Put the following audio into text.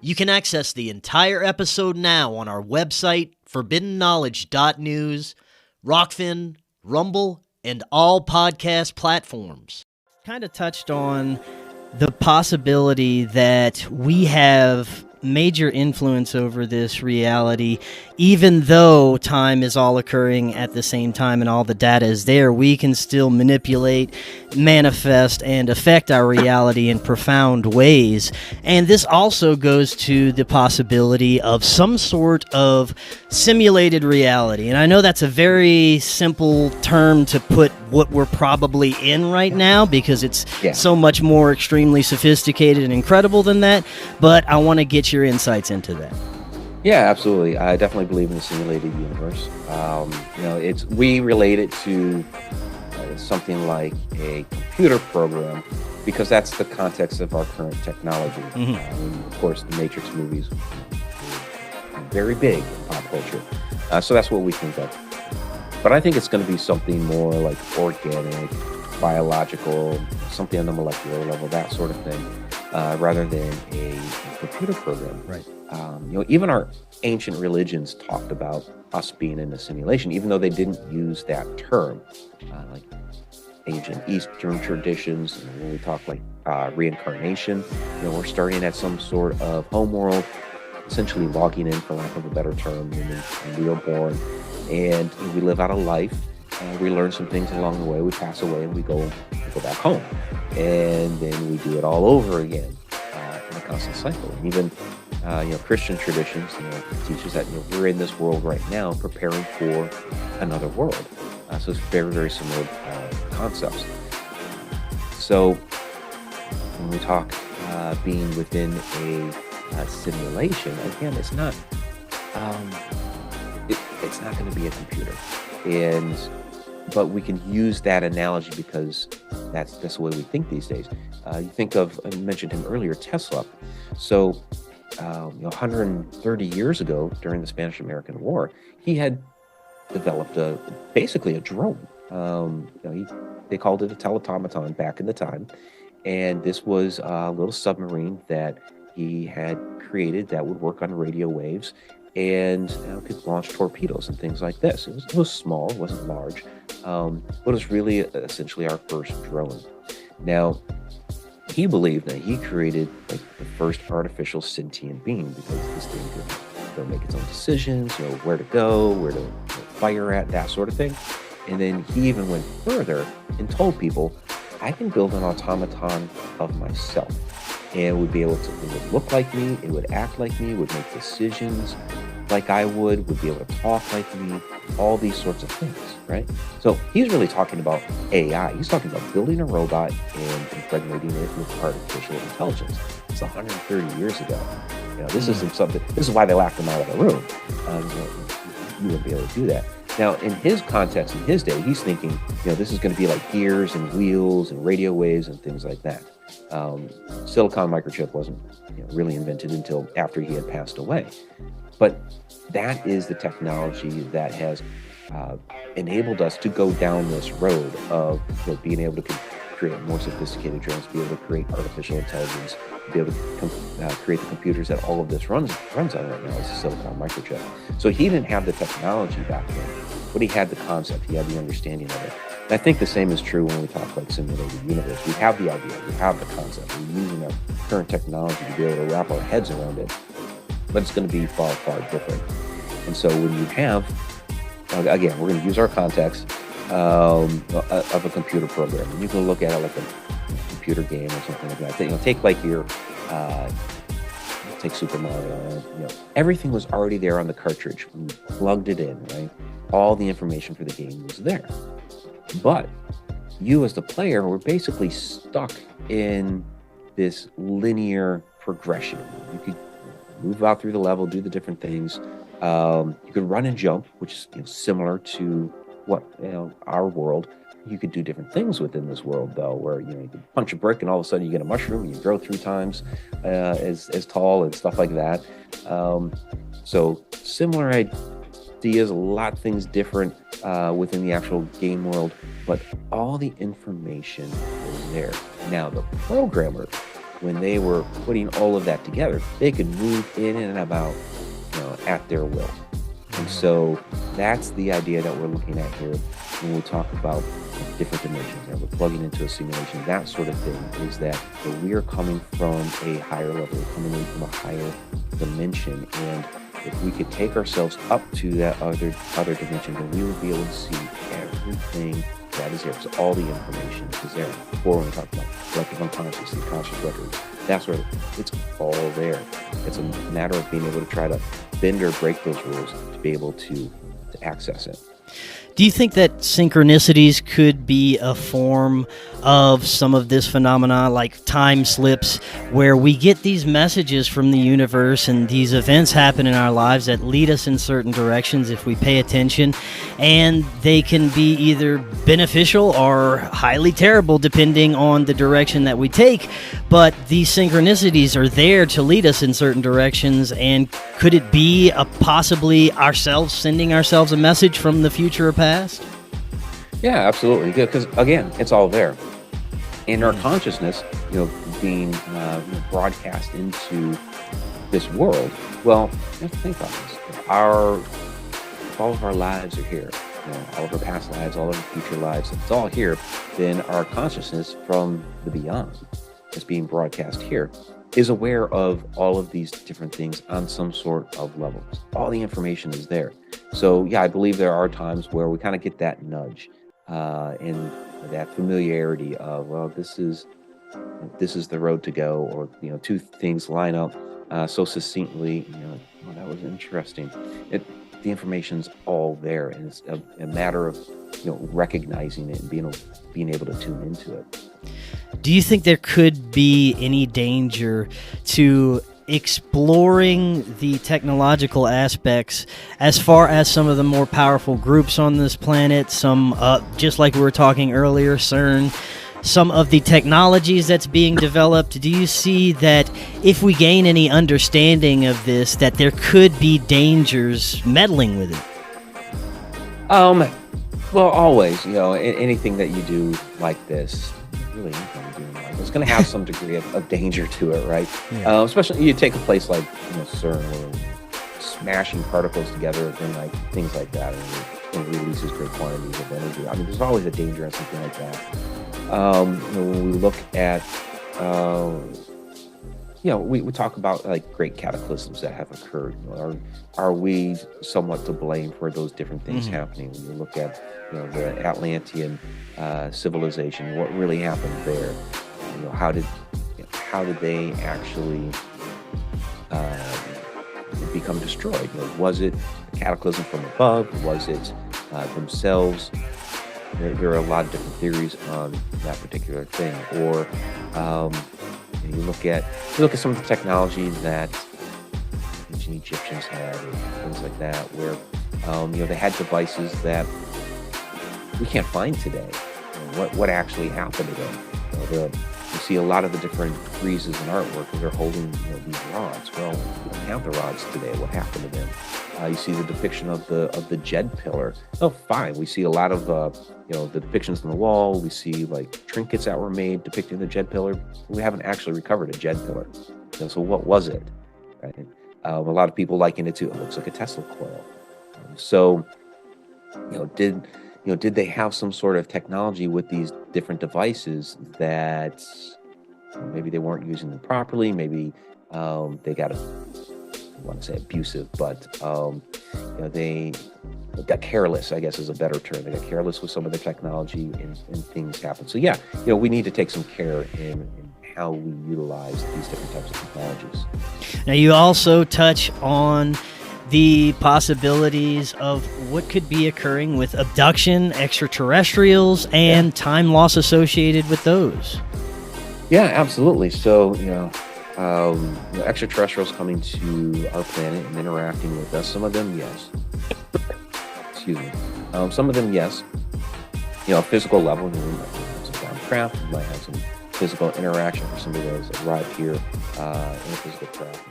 You can access the entire episode now on our website, forbiddenknowledge.news, Rokfin, Rumble, and all podcast platforms. Kind of touched on the possibility that we have major influence over this reality, even though time is all occurring at the same time and all the data is there. We can still manipulate, manifest, and affect our reality in profound ways. And this also goes to the possibility of some sort of simulated reality. And I know that's a very simple term to put what we're probably in right now, because it's so much more extremely sophisticated and incredible than that. But I want to get your insights into that. Yeah, absolutely. I definitely believe in the simulated universe. We relate it to something like a computer program, because that's the context of our current technology. Of course, the Matrix movies are very big in pop culture, so that's what we think of. But I think it's going to be something more like organic, biological, something on the molecular level, that sort of thing, rather than a computer program. Right. Even our ancient religions talked about us being in a simulation, even though they didn't use that term. Like ancient Eastern traditions, when we talk like reincarnation, we're starting at some sort of home world, essentially logging in, for lack of a better term, and we are born, and we live out a life. We learn some things along the way. We pass away, and we go back home, and then we do it all over again in a constant cycle. And even Christian traditions teach us that we're in this world right now, preparing for another world. So it's very, very similar concepts. So when we talk being within a simulation, again, it's not it's not going to be a computer, but we can use that analogy because that's the way we think these days. You think of, I mentioned him earlier, Tesla. So 130 years ago, during the Spanish-American War, he had developed basically a drone. They called it a teletomaton back in the time, and this was a little submarine that he had created that would work on radio waves and could launch torpedoes and things like this. It was small, it wasn't large, but it was really essentially our first drone. Now, he believed that he created like the first artificial sentient being, because this thing could make its own decisions, where to go, where to fire at, that sort of thing. And then he even went further and told people, I can build an automaton of myself, and it would be able to, it would look like me, it would act like me, would make decisions like I would be able to talk like me, all these sorts of things, right? So he's really talking about AI. He's talking about building a robot and impregnating it with artificial intelligence. It's 130 years ago. This isn't something, this is why they laughed him out of the room. You wouldn't be able to do that. Now, in his context, in his day, he's thinking, this is going to be like gears and wheels and radio waves and things like that. Silicon microchip wasn't really invented until after he had passed away. But that is the technology that has enabled us to go down this road of being able to create more sophisticated drones, be able to create artificial intelligence, be able to create the computers that all of this runs on right now. Is a silicon microchip. So he didn't have the technology back then, but he had the concept, he had the understanding of it. And I think the same is true when we talk like simulated universe. We have the idea, we have the concept, we're using our current technology to be able to wrap our heads around it, but it's going to be far, far different. And so when you have, again, we're going to use our context of a computer program, and you can look at it like a computer game or something like that. Take like take Super Mario. Everything was already there on the cartridge. We plugged it in, right? All the information for the game was there. But you as the player were basically stuck in this linear progression. You could move out through the level, do the different things. You could run and jump, which is similar to what our world. You could do different things within this world, though, where you could punch a brick and all of a sudden you get a mushroom and you grow 3 times as tall and stuff like that. So similar ideas, a lot of things different within the actual game world, but all the information is there. Now the programmer when they were putting all of that together, they could move in and about, at their will. And so that's the idea that we're looking at here when we talk about different dimensions. And we're plugging into a simulation, that sort of thing, is that we're coming from a higher level, we're coming in from a higher dimension. And if we could take ourselves up to that other dimension, then we would be able to see everything that is there. So all the information is there. Before, when we talk about collective unconscious and conscious records, that sort of, it's all there. It's a matter of being able to try to bend or break those rules to be able to access it. Do you think that synchronicities could be a form of some of this phenomena, like time slips, where we get these messages from the universe and these events happen in our lives that lead us in certain directions if we pay attention, and they can be either beneficial or highly terrible depending on the direction that we take, but these synchronicities are there to lead us in certain directions, and could it be possibly ourselves sending ourselves a message from the future or past? Yeah, absolutely. Because again, it's all there. And our consciousness, being broadcast into this world. Well, you have to think about this. If all of our lives are here, all of our past lives, all of our future lives, if it's all here, then our consciousness from the beyond that's being broadcast here is aware of all of these different things on some sort of level. All the information is there. So yeah, I believe there are times where we kind of get that nudge and that familiarity of, well, this is the road to go, or two things line up so succinctly. Well, that was interesting. The information's all there, and it's a matter of recognizing it and being able to tune into it. Do you think there could be any danger to exploring the technological aspects as far as some of the more powerful groups on this planet, some, just like we were talking earlier, CERN, some of the technologies that's being developed? Do you see that if we gain any understanding of this, that there could be dangers meddling with it? Well, always, anything that you do like this, really anything you do like it's going to have some degree of danger to it, right? Yeah. Especially you take a place like CERN, where smashing particles together and things like that, and it releases great quantities of energy. I mean, there's always a danger in something like that. When we look at, we talk about great cataclysms that have occurred. Are we somewhat to blame for those different things happening? When you look at the Atlantean civilization, what really happened there? How did they actually become destroyed? Was it a cataclysm from above? Was it themselves? There are a lot of different theories on that particular thing. Or you look at some of the technology that ancient Egyptians had, or things like that, where they had devices that we can't find today. What actually happened to them? You see a lot of the different friezes and artwork where they're holding these rods. Well, we don't have the rods today. What happened to them? You see the depiction of the Jed pillar. Oh, fine. We see a lot of the depictions on the wall. We see trinkets that were made depicting the Jed pillar. We haven't actually recovered a Jed pillar. So what was it? Right? A lot of people liken it to, it looks like a Tesla coil. Did they have some sort of technology with these different devices that maybe they weren't using them properly? Maybe they got, I want to say abusive, but they got careless, I guess is a better term. They got careless with some of the technology, and things happen. So yeah, we need to take some care in how we utilize these different types of technologies. Now, you also touch on the possibilities of what could be occurring with abduction, extraterrestrials, and time loss associated with those. Yeah, absolutely. So, extraterrestrials coming to our planet and interacting with us. Some of them, yes. Excuse me. Some of them, yes. Physical level. We might have some ground craft. We might have some physical interaction for somebody that has arrived here in a physical craft.